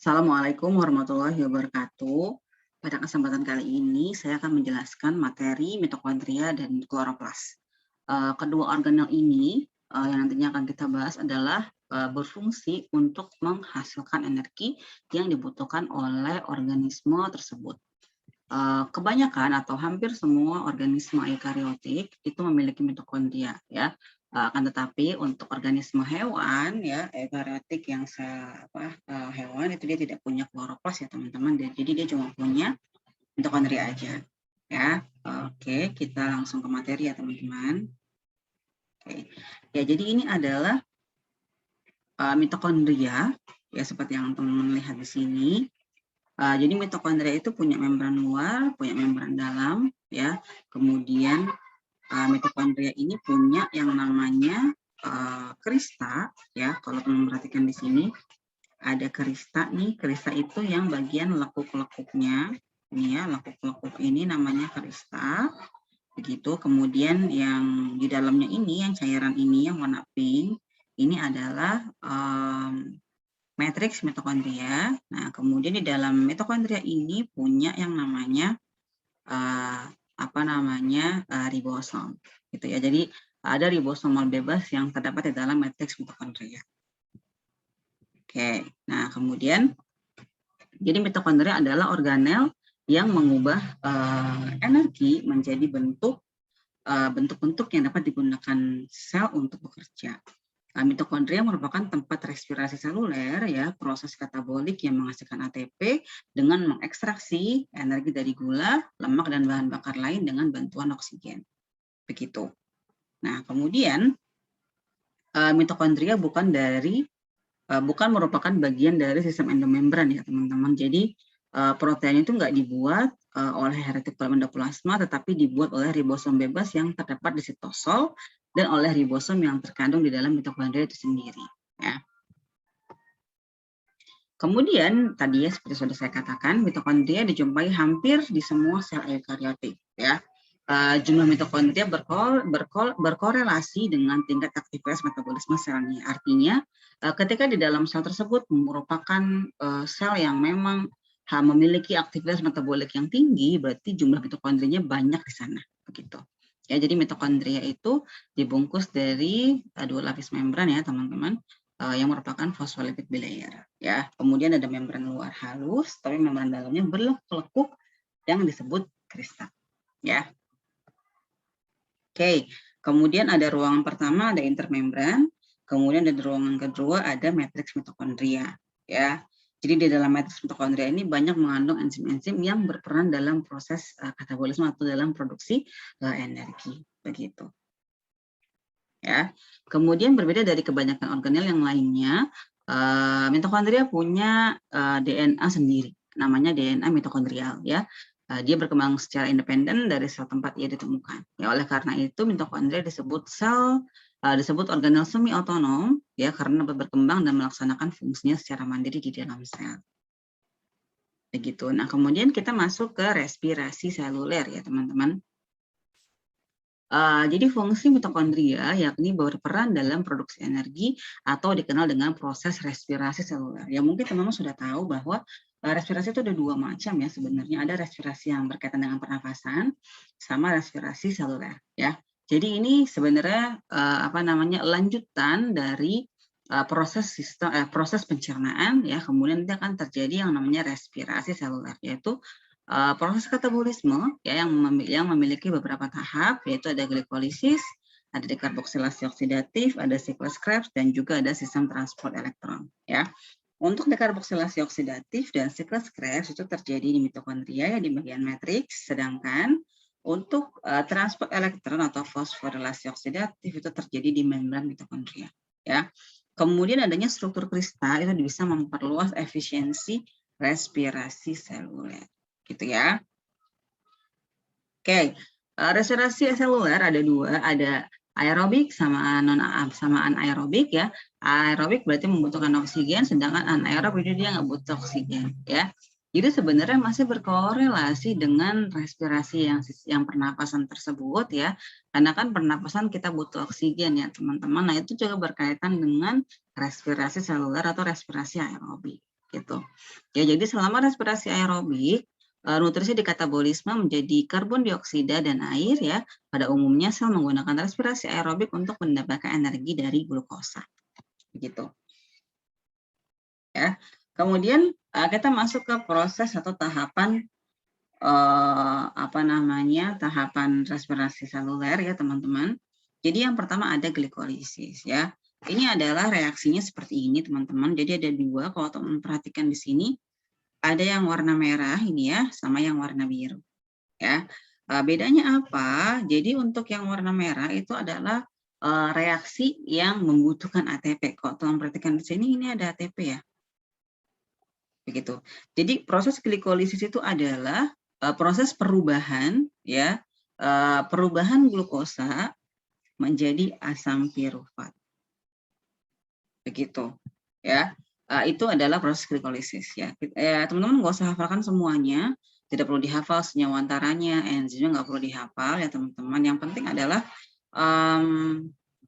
Assalamualaikum warahmatullahi wabarakatuh. Pada kesempatan kali ini, saya akan menjelaskan materi mitokondria dan kloroplas. Kedua organel ini yang nantinya akan kita bahas adalah berfungsi untuk menghasilkan energi yang dibutuhkan oleh organisme tersebut. Kebanyakan atau hampir semua organisme eukariotik itu memiliki mitokondria, ya. Akan tetapi untuk organisme hewan, ya, eukariotik yang hewan itu dia tidak punya kloroplas ya teman-teman. Jadi dia cuma punya mitokondria aja, ya. Oke, kita langsung ke materi ya teman-teman. Oke, ya jadi ini adalah mitokondria, ya seperti yang teman-teman lihat di sini. Jadi mitokondria itu punya membran luar, punya membran dalam, ya. Kemudian mitokondria ini punya yang namanya krista, ya. Kalau teman perhatikan di sini ada krista nih. Krista itu yang bagian lekuk-lekuknya, ini ya, lekuk-lekuk ini namanya krista. Begitu. Kemudian yang di dalamnya ini, yang cairan ini yang warna pink, ini adalah matriks mitokondria. Nah, kemudian di dalam mitokondria ini punya yang namanya ribosom, gitu ya. Jadi ada ribosomal bebas yang terdapat di dalam matriks mitokondria. Oke, nah kemudian jadi mitokondria adalah organel yang mengubah energi menjadi bentuk-bentuk yang dapat digunakan sel untuk bekerja. Mitokondria merupakan tempat respirasi seluler, ya, proses katabolik yang menghasilkan ATP dengan mengekstraksi energi dari gula, lemak, dan bahan bakar lain dengan bantuan oksigen. Begitu. Nah, kemudian mitokondria bukan merupakan bagian dari sistem endomembran ya teman-teman. Jadi protein itu nggak dibuat oleh retikulum endoplasma, tetapi dibuat oleh ribosom bebas yang terdapat di sitosol dan oleh ribosom yang terkandung di dalam mitokondria itu sendiri. Ya. Kemudian tadi ya seperti sudah saya katakan, mitokondria dijumpai hampir di semua sel eukariotik. Ya. Jumlah mitokondria berkorelasi dengan tingkat aktivitas metabolisme selnya. Artinya ketika di dalam sel tersebut merupakan sel yang memang memiliki aktivitas metabolik yang tinggi, berarti jumlah mitokondrianya banyak di sana. Begitu. Ya, jadi mitokondria itu dibungkus dari dua lapis membran ya teman-teman, yang merupakan fosfolipid bilayer. Ya, kemudian ada membran luar halus, tapi membran dalamnya berlekuk yang disebut krista. Ya. Oke, kemudian ada ruangan pertama ada intermembran, kemudian ada ruangan kedua ada matriks mitokondria. Ya. Jadi di dalam matriks mitokondria ini banyak mengandung enzim-enzim yang berperan dalam proses katabolisme atau dalam produksi energi, begitu. Ya. Kemudian berbeda dari kebanyakan organel yang lainnya, mitokondria punya DNA sendiri, namanya DNA mitokondrial ya. Dia berkembang secara independen dari sel tempat ia ditemukan. Ya, oleh karena itu mitokondria disebut organel semi otonom ya karena berkembang dan melaksanakan fungsinya secara mandiri di dalam sel. Begitu. Nah, kemudian kita masuk ke respirasi seluler ya, teman-teman. Jadi fungsi mitokondria yakni berperan dalam produksi energi atau dikenal dengan proses respirasi seluler. Ya mungkin teman-teman sudah tahu bahwa respirasi itu ada dua macam ya sebenarnya. Ada respirasi yang berkaitan dengan pernafasan sama respirasi seluler ya. Jadi ini sebenarnya lanjutan dari proses pencernaan ya. Kemudian nanti akan terjadi yang namanya respirasi seluler, yaitu proses katabolisme ya yang memiliki beberapa tahap, yaitu ada glikolisis, ada dekarboksilasi oksidatif, ada siklus Krebs, dan juga ada sistem transport elektron ya. Untuk dekarboksilasi oksidatif dan siklus Krebs itu terjadi di mitokondria ya di bagian matriks, sedangkan untuk transport elektron atau fosforilasi oksidatif itu terjadi di membran mitokondria ya. Kemudian adanya struktur krista itu bisa memperluas efisiensi respirasi seluler. Gitu ya. Oke, respirasi seluler ada dua, ada aerobik sama anaerobik ya. Aerobik berarti membutuhkan oksigen, sedangkan anaerobik itu dia nggak butuh oksigen ya. Jadi sebenarnya masih berkorelasi dengan respirasi yang pernapasan tersebut ya. Karena kan pernapasan kita butuh oksigen ya teman-teman. Nah itu juga berkaitan dengan respirasi seluler atau respirasi aerobik. gitu. Ya, jadi selama respirasi aerobik, nutrisi di katabolisme menjadi karbon dioksida dan air ya. Pada umumnya sel menggunakan respirasi aerobik untuk mendapatkan energi dari glukosa. Begitu. Ya. Kemudian kita masuk ke proses atau tahapan tahapan respirasi seluler ya teman-teman. Jadi yang pertama ada glikolisis ya. Ini adalah reaksinya seperti ini teman-teman. Jadi ada dua, kalau teman perhatikan di sini ada yang warna merah ini ya, sama yang warna biru ya. Bedanya apa? Jadi untuk yang warna merah itu adalah reaksi yang membutuhkan ATP. Kalau teman perhatikan di sini ini ada ATP ya. Begitu. Jadi proses glikolisis itu adalah proses perubahan ya, perubahan glukosa menjadi asam pirufat. Begitu. Ya. Itu adalah proses glikolisis ya. Teman-teman nggak usah hafalkan semuanya, tidak perlu dihafal senyawa antaranya, enzimnya nggak perlu dihafal ya teman-teman. Yang penting adalah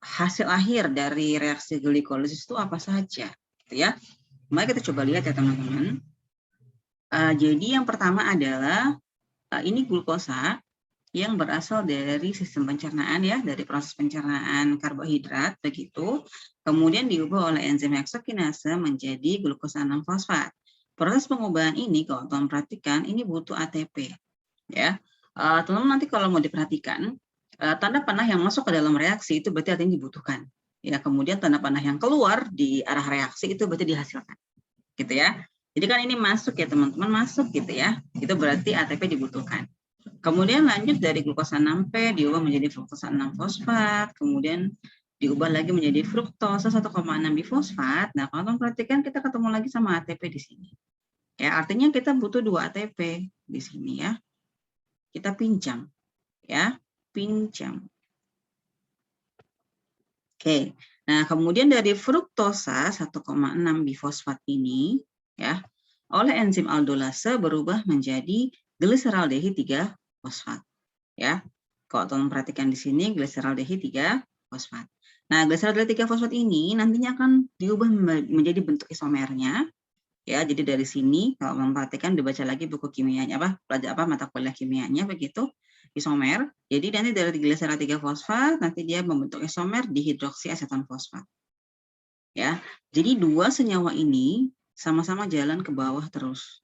hasil akhir dari reaksi glikolisis itu apa saja, gitu ya. Mari kita coba lihat ya teman-teman. Jadi yang pertama adalah ini glukosa yang berasal dari sistem pencernaan ya, dari proses pencernaan karbohidrat begitu, kemudian diubah oleh enzim heksokinase menjadi glukosa 6-fosfat. Proses pengubahan ini kalau teman perhatikan ini butuh ATP ya. Teman-teman nanti kalau mau diperhatikan tanda panah yang masuk ke dalam reaksi itu berarti artinya dibutuhkan. Ya, kemudian tanda panah yang keluar di arah reaksi itu berarti dihasilkan. Gitu ya. Jadi kan ini masuk ya teman-teman, masuk gitu ya. Itu berarti ATP dibutuhkan. Kemudian lanjut dari glukosa 6P diubah menjadi fruktosa 6-fosfat, kemudian diubah lagi menjadi fruktosa 1,6 bifosfat. Nah, kalau teman perhatikan kita ketemu lagi sama ATP di sini. Ya, artinya kita butuh 2 ATP di sini ya. Kita pinjam ya, pinjam. Oke. Nah, kemudian dari fruktosa 1,6 bifosfat ini ya, oleh enzim aldolase berubah menjadi gliseraldehid 3 fosfat ya. Kalau teman perhatikan di sini gliseraldehid 3 fosfat. Nah, gliseraldehid 3 fosfat ini nantinya akan diubah menjadi bentuk isomernya ya. Jadi dari sini kalau memperhatikan dibaca lagi buku kimianya mata kuliah kimianya begitu, isomer. Jadi nanti dari gliserol 3 fosfat nanti dia membentuk isomer dihidroksiaseton fosfat. Ya. Jadi dua senyawa ini sama-sama jalan ke bawah terus.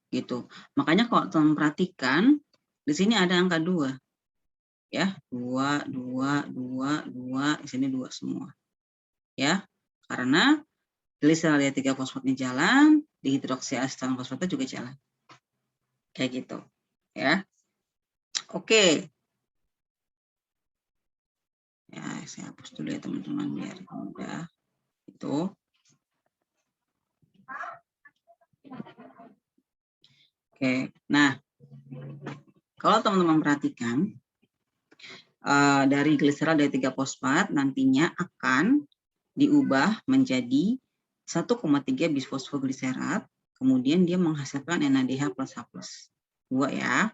Gitu. Makanya kalau teman perhatikan di sini ada angka 2. Ya, 2, 2, 2, 2, di sini 2 semua. Ya. Karena gliserol 3 fosfatnya jalan, dihidroksiaseton fosfatnya juga jalan. Kayak gitu. Ya. Oke. Ya, saya hapus dulu ya teman-teman biar mudah. Itu. Oke. Nah, kalau teman-teman perhatikan dari gliserol dari 3 fosfat nantinya akan diubah menjadi 1,3 bisfosfogliserat, kemudian dia menghasilkan NADH+H+. 2 ya.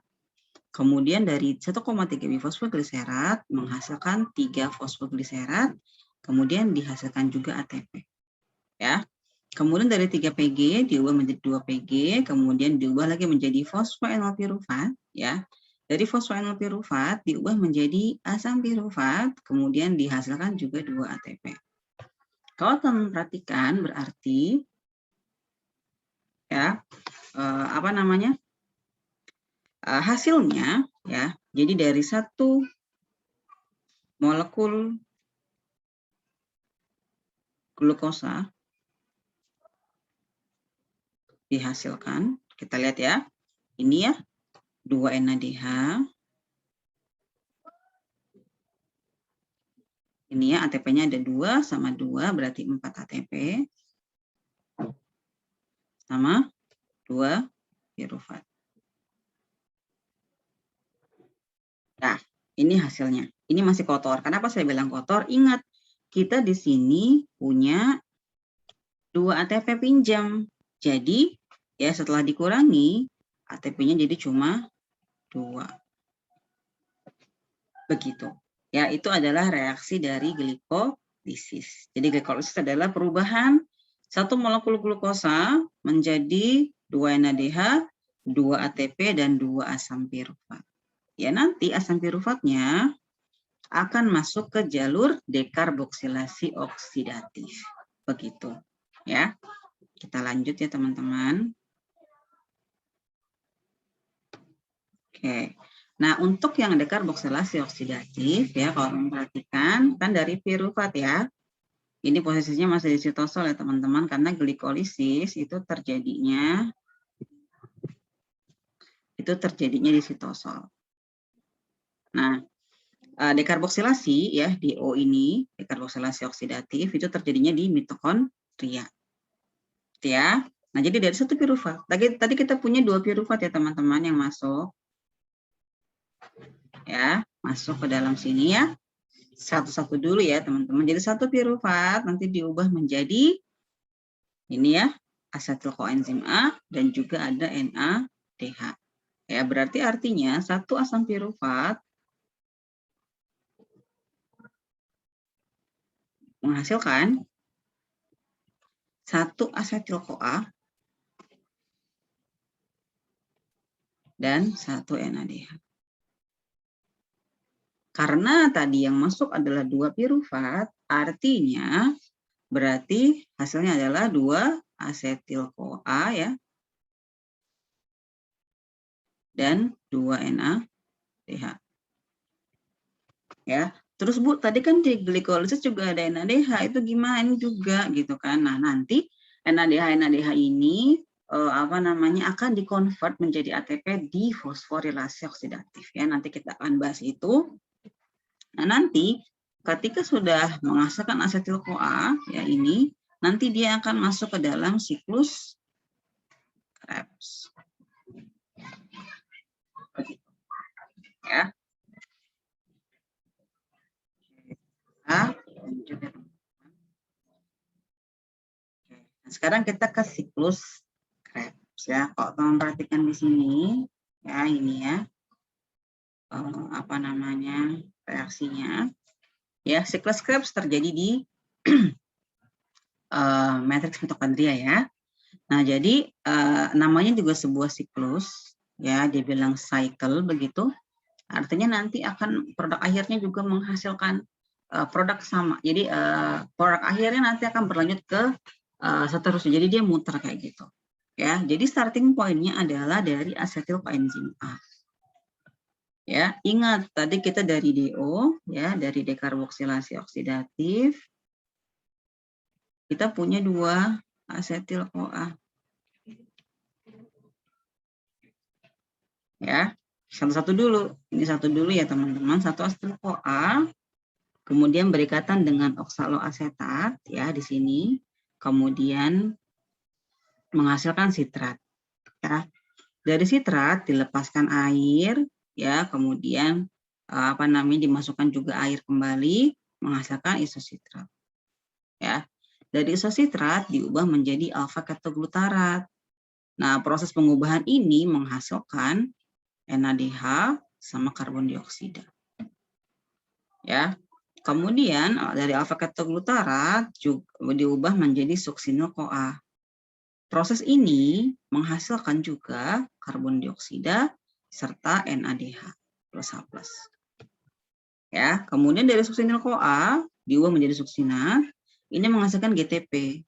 Kemudian dari 1,3 bifosfogliserat menghasilkan 3 fosfogliserat, kemudian dihasilkan juga ATP. Ya. Kemudian dari 3 PG diubah menjadi 2 PG, kemudian diubah lagi menjadi fosfoenol pirufat ya. Dari fosfoenol pirufat diubah menjadi asam pirufat, kemudian dihasilkan juga 2 ATP. Kalau teman perhatikan berarti ya hasilnya ya. Jadi dari 1 molekul glukosa dihasilkan, kita lihat ya. Ini ya 2 NADH. Ini ya ATP-nya ada 2 sama 2 berarti 4 ATP. Sama 2 pirufat. Nah, ini hasilnya. Ini masih kotor. Kenapa saya bilang kotor? Ingat, kita di sini punya 2 ATP pinjam. Jadi, ya setelah dikurangi, ATP-nya jadi cuma 2. Begitu. Ya, itu adalah reaksi dari glikolisis. Jadi glikolisis adalah perubahan Satu molekul glukosa menjadi 2 NADH, 2 ATP, dan 2 asam pirufat. Ya, nanti asam piruvatnya akan masuk ke jalur dekarboksilasi oksidatif. Begitu. Ya, kita lanjut ya teman-teman. Oke. Nah, untuk yang dekarboksilasi oksidatif, ya, kalau memperhatikan, kan dari pirufat ya. Ini posisinya masih di sitosol ya teman-teman, karena glikolisis itu terjadinya di sitosol. Nah, dekarboksilasi ya di O ini, dekarboksilasi oksidatif itu terjadinya di mitokondria. Ya. Nah, jadi dari satu pirufat. Tadi kita punya 2 pirufat ya teman-teman yang masuk. Ya, masuk ke dalam sini ya. Satu-satu dulu ya teman-teman. Jadi satu pirufat nanti diubah menjadi ini ya, asetil koenzim A dan juga ada NADH. Ya, berarti artinya satu asam pirufat menghasilkan satu asetil CoA dan satu NADH. Karena tadi yang masuk adalah 2 pirufat, artinya berarti hasilnya adalah 2 asetil CoA ya, dan 2 NADH. Ya, terus Bu, tadi kan di glikolisis juga ada NADH, itu gimana juga gitu kan. Nah, nanti NADH ini akan dikonvert menjadi ATP di fosforilasi oksidatif ya. Nanti kita akan bahas itu. Nah, nanti ketika sudah menghasilkan asetil CoA ya ini, nanti dia akan masuk ke dalam siklus Krebs. Ya. Nah, sekarang kita ke siklus Krebs ya. Kalau teman perhatikan di sini ya, ini ya. Reaksinya ya, siklus Krebs terjadi di matriks mitokondria ya. Nah, jadi namanya juga sebuah siklus ya, dia bilang cycle begitu. Artinya nanti akan produk akhirnya juga menghasilkan produk sama. Jadi produk akhirnya nanti akan berlanjut ke seterusnya. Jadi dia muter kayak gitu. Ya, jadi starting point-nya adalah dari asetil koenzim A. Ya, ingat tadi kita dari DO ya, dari dekarboksilasi oksidatif. Kita punya 2 asetil CoA. Ya, satu-satu dulu. Ini satu dulu ya teman-teman, satu asetil CoA. Kemudian berikatan dengan oksaloasetat ya di sini. Kemudian menghasilkan sitrat. Ya. Dari sitrat dilepaskan air ya, kemudian dimasukkan juga air kembali menghasilkan isositrat. Ya. Dari isositrat diubah menjadi alfa ketoglutarat. Nah, proses pengubahan ini menghasilkan NADH sama karbon dioksida. Ya. Kemudian dari alfa ketoglutarat juga diubah menjadi suksinil CoA. Proses ini menghasilkan juga karbon dioksida serta NADH plus H+. Ya, kemudian dari suksinil CoA diubah menjadi suksinat, ini menghasilkan GTP.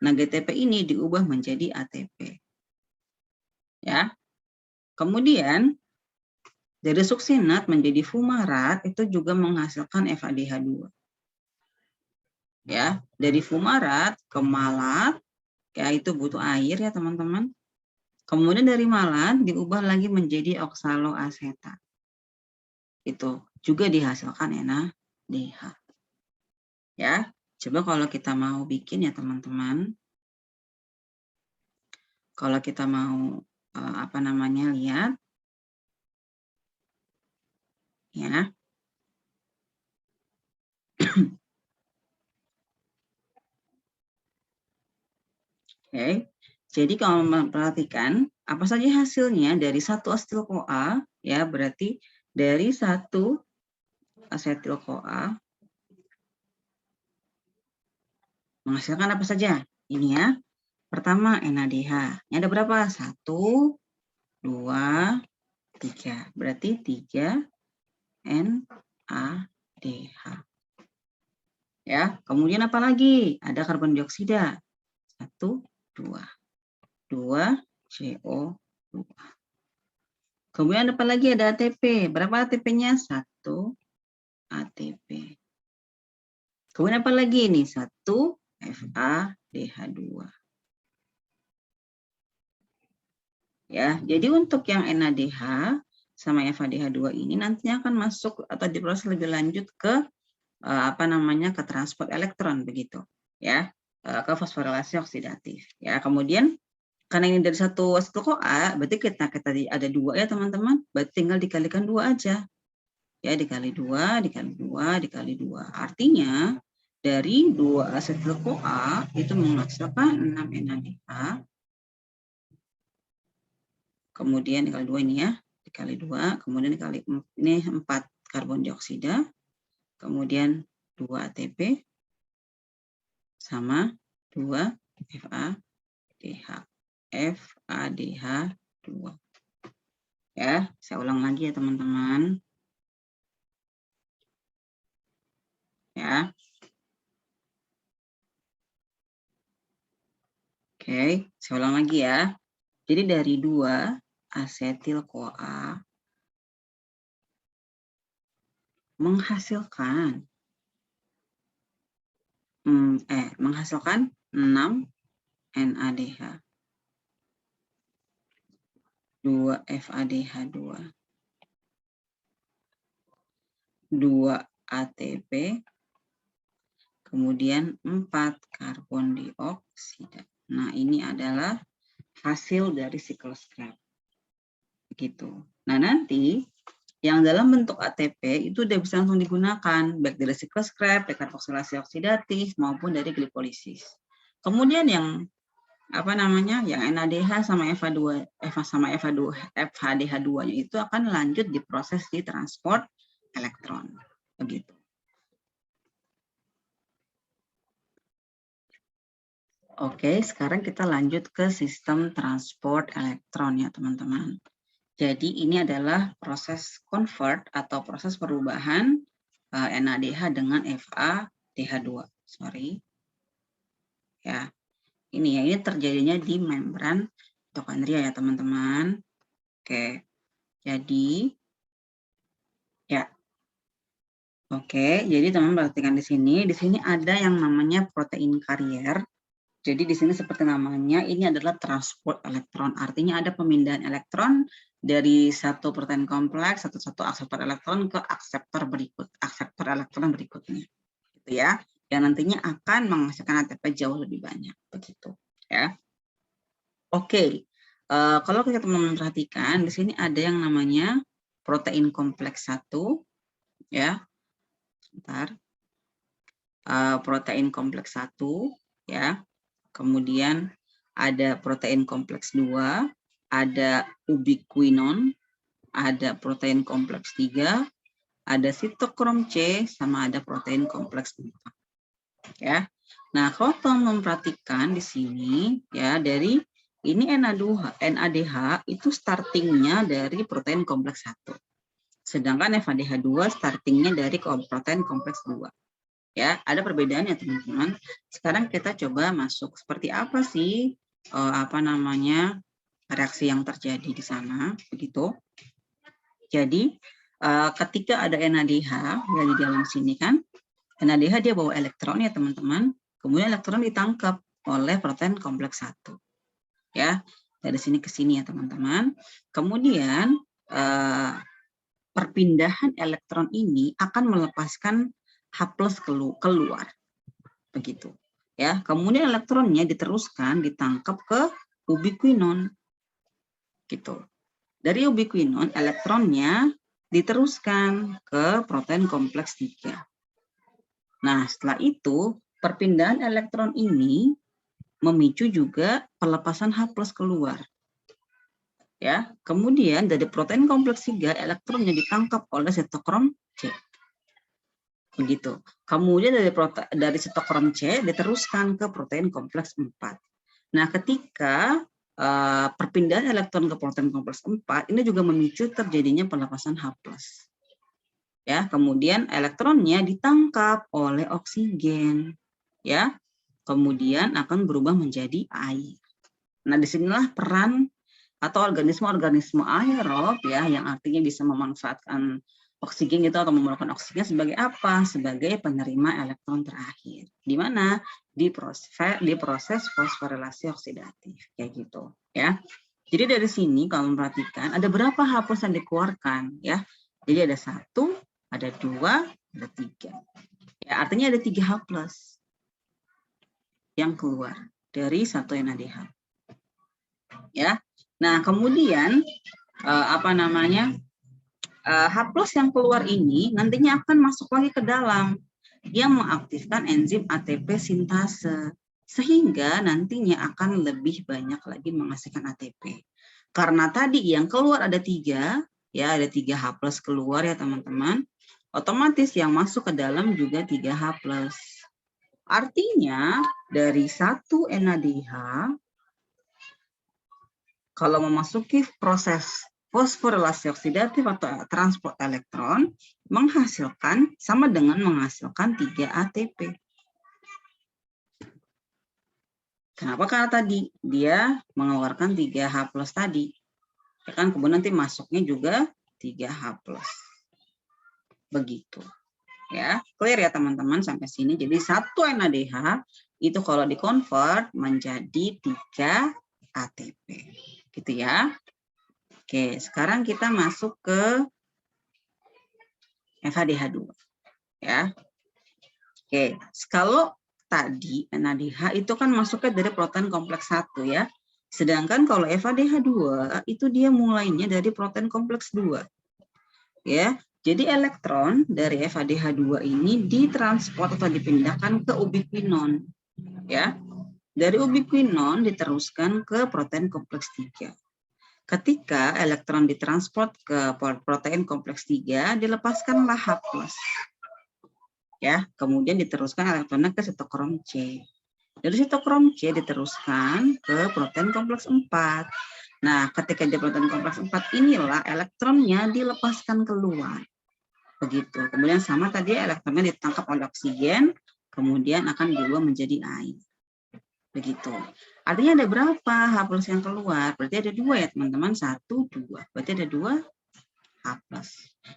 Nah, GTP ini diubah menjadi ATP. Ya. Kemudian dari suksinat menjadi fumarat itu juga menghasilkan FADH2. Ya, dari fumarat ke malat ya itu butuh air ya teman-teman. Kemudian dari malat diubah lagi menjadi oksaloasetat. Itu juga dihasilkan NADH. Ya, coba kalau kita mau bikin ya teman-teman. Kalau kita mau lihat ya. Oke. Jadi kalau memperhatikan apa saja hasilnya dari satu asetil CoA ya, berarti dari satu asetil CoA menghasilkan apa saja? Ini ya. Pertama NADH. Ini ada berapa? 1, 2, 3. Berarti 3 NADH. Ya, kemudian apa lagi? Ada karbon dioksida. 1, 2. 2 CO2. Kemudian apa lagi? Ada ATP. Berapa ATP-nya? 1 ATP. Kemudian apa lagi ini? 1 FADH2. Ya, jadi untuk yang NADH sama FADH2 ini nantinya akan masuk atau diproses lebih lanjut ke ke transport elektron begitu, ya, ke fosforilasi oksidatif. Ya, kemudian karena ini dari satu CoA, berarti kita ada 2 ya teman-teman, berarti tinggal dikalikan 2 aja. Ya, dikali 2, dikali 2, dikali 2. Artinya dari 2 asetil-CoA itu menghasilkan 6 NADH. Kemudian dikali 2 ini ya, dikali 2, kemudian dikali ini 4 karbon dioksida, kemudian 2 ATP sama 2 FADH2. Ya, saya ulang lagi ya teman-teman. Ya. Oke, saya ulang lagi ya. Jadi dari 2 asetil-CoA menghasilkan 6 NADH, 2 FADH2, 2 ATP, kemudian 4 karbon dioksida. Nah, ini adalah hasil dari siklus Krebs. Begitu. Nah, nanti yang dalam bentuk ATP itu udah bisa langsung digunakan, baik dari siklus Krebs, dekarboksilasi oksidatif, maupun dari glipolisis. Kemudian yang yang NADH sama FADH2-nya itu akan lanjut diproses di transport elektron. Begitu. Oke, sekarang kita lanjut ke sistem transport elektron ya teman-teman. Jadi ini adalah proses convert atau proses perubahan NADH dengan FADH2. Sorry. Ya. Ini terjadinya di membran mitokondria ya teman-teman. Oke. Jadi ya. Oke, jadi teman-teman perhatikan di sini. Di sini ada yang namanya protein karier. Jadi di sini seperti namanya, ini adalah transport elektron. Artinya ada pemindahan elektron dari satu protein kompleks, satu akseptor elektron ke akseptor elektron berikutnya. Gitu ya. Yang nantinya akan menghasilkan ATP jauh lebih banyak. Begitu. Ya. Oke. Kalau kita teman-teman perhatikan, di sini ada yang namanya protein kompleks 1. Ya. Sebentar. Protein kompleks 1. Ya. Kemudian ada protein kompleks 2, ada ubiquinon, ada protein kompleks 3, ada sitokrom C, sama ada protein kompleks 4. Ya. Nah, kalau teman memperhatikan di sini ya, dari ini NADH itu startingnya dari protein kompleks 1. Sedangkan FADH2 startingnya dari protein kompleks 2. Ya, ada perbedaannya teman-teman. Sekarang kita coba masuk seperti apa sih reaksi yang terjadi di sana, begitu. Jadi ketika ada NADH ya di dalam sini kan, NADH dia bawa elektron ya teman-teman. Kemudian elektron ditangkap oleh protein kompleks 1. Ya, dari sini ke sini ya teman-teman. Kemudian perpindahan elektron ini akan melepaskan H+ keluar. Begitu. Ya, kemudian elektronnya diteruskan ditangkap ke ubiquinon. Gitu. Dari ubiquinon elektronnya diteruskan ke protein kompleks 3. Nah, setelah itu perpindahan elektron ini memicu juga pelepasan H+ keluar. Ya, kemudian dari protein kompleks 3 elektronnya ditangkap oleh sitokrom C. Begitu. Kemudian dari sitokrom C diteruskan ke protein kompleks 4. Nah, ketika perpindahan elektron ke protein kompleks 4 ini juga memicu terjadinya pelepasan H+. Ya, kemudian elektronnya ditangkap oleh oksigen, ya. Kemudian akan berubah menjadi air. Nah, disinilah peran atau organisme-organisme aerob ya, yang artinya bisa memanfaatkan oksigen gitu atau memerlukan oksigen sebagai apa? Sebagai penerima elektron terakhir. Di mana? Di proses fosforilasi oksidatif kayak gitu, ya. Jadi dari sini kalau memperhatikan ada berapa H+ yang dikeluarkan ya. Jadi ada 1, ada 2, ada 3. Ya, artinya ada 3 H+ yang keluar dari satu NADH. Ya. Nah, kemudian H+ yang keluar ini nantinya akan masuk lagi ke dalam yang mengaktifkan enzim ATP sintase sehingga nantinya akan lebih banyak lagi menghasilkan ATP. Karena tadi yang keluar ada 3, ya ada 3 H+ keluar ya teman-teman. Otomatis yang masuk ke dalam juga 3 H+. Artinya dari satu NADH kalau memasuki proses fosforilasi oksidatif atau transport elektron menghasilkan sama dengan menghasilkan 3 ATP. Kenapa? Karena tadi dia mengeluarkan 3 H+ tadi. Ya kan, kemudian nanti masuknya juga 3 H+. Begitu. Ya, clear ya teman-teman sampai sini. Jadi satu NADH itu kalau dikonvert menjadi 3 ATP. Gitu ya. Oke, sekarang kita masuk ke FADH2. Ya. Oke, kalau tadi NADH itu kan masuknya dari protein kompleks 1 ya. Sedangkan kalau FADH2 itu dia mulainya dari protein kompleks 2. Ya. Jadi elektron dari FADH2 ini ditransport atau dipindahkan ke ubiquinon. Ya. Dari ubiquinon diteruskan ke protein kompleks 3. Ketika elektron ditransport ke protein kompleks 3, dilepaskanlah H+. Ya, kemudian diteruskan elektronnya ke sitokrom C. Dari sitokrom C diteruskan ke protein kompleks 4. Nah, ketika di protein kompleks 4 inilah elektronnya dilepaskan keluar. Begitu. Kemudian sama tadi elektronnya ditangkap oleh oksigen, kemudian akan diubah menjadi air. Begitu. Artinya ada berapa H+ yang keluar? Berarti ada 2 ya teman-teman. 1, 2. Berarti ada 2 H+.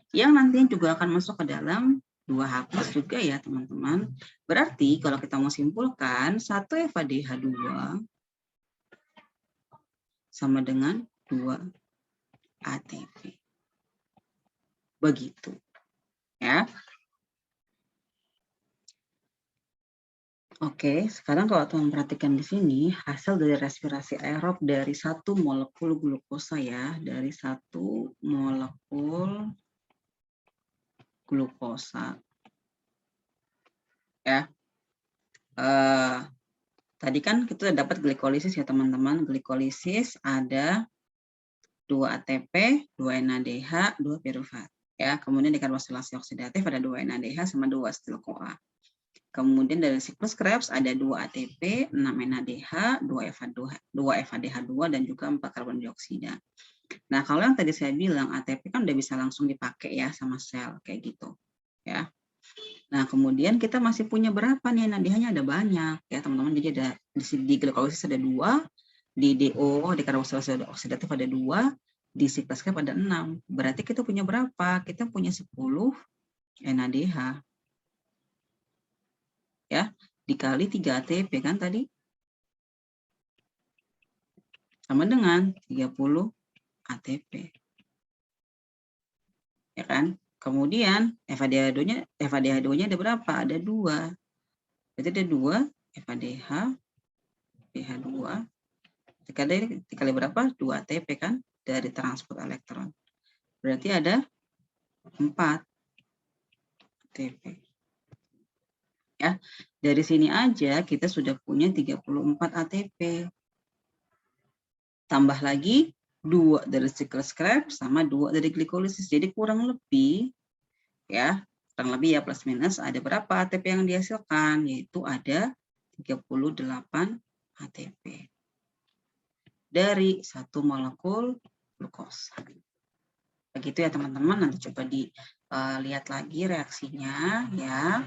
Yang nantinya juga akan masuk ke dalam 2 H+ juga ya teman-teman. Berarti kalau kita mau simpulkan 1 FADH2 sama dengan 2 ATP. Begitu. Ya. Oke, sekarang kalau teman perhatikan di sini, hasil dari respirasi aerob dari 1 molekul glukosa ya, dari 1 molekul glukosa. Ya. Tadi kan kita dapat glikolisis ya teman-teman. Glikolisis ada 2 ATP, 2 NADH, 2 pirufat. Ya, kemudian di karboksilasi oksidatif ada 2 NADH sama 2 acetyl-CoA. Kemudian dari siklus Krebs ada 2 ATP, 6 NADH, 2 FADH2 dan juga 4 karbon dioksida. Nah, kalau yang tadi saya bilang ATP kan udah bisa langsung dipakai ya sama sel kayak gitu. Ya. Nah, kemudian kita masih punya berapa nih NADH-nya? Ada banyak ya, teman-teman. Jadi ada di glikolisis ada 2, di DO, di karboksilasi oksidatif ada 2, di siklus Krebs ada 6. Berarti kita punya berapa? Kita punya 10 NADH. Ya, dikali 3 ATP kan tadi? Sama dengan 30 ATP. Ya kan? Kemudian FADH2-nya ada berapa? Ada 2. Berarti ada 2 FADH, PH2. Dikali berapa? 2 ATP kan? Dari transport elektron. Berarti ada 4 ATP. Ya, dari sini aja kita sudah punya 34 ATP. Tambah lagi 2 dari siklus Krebs sama 2 dari glikolisis. Jadi kurang lebih ya kurang lebih ya plus minus ada berapa ATP yang dihasilkan, yaitu ada 38 ATP dari 1 molekul glukosa. Begitu ya teman-teman, nanti coba dilihat lagi reaksinya ya.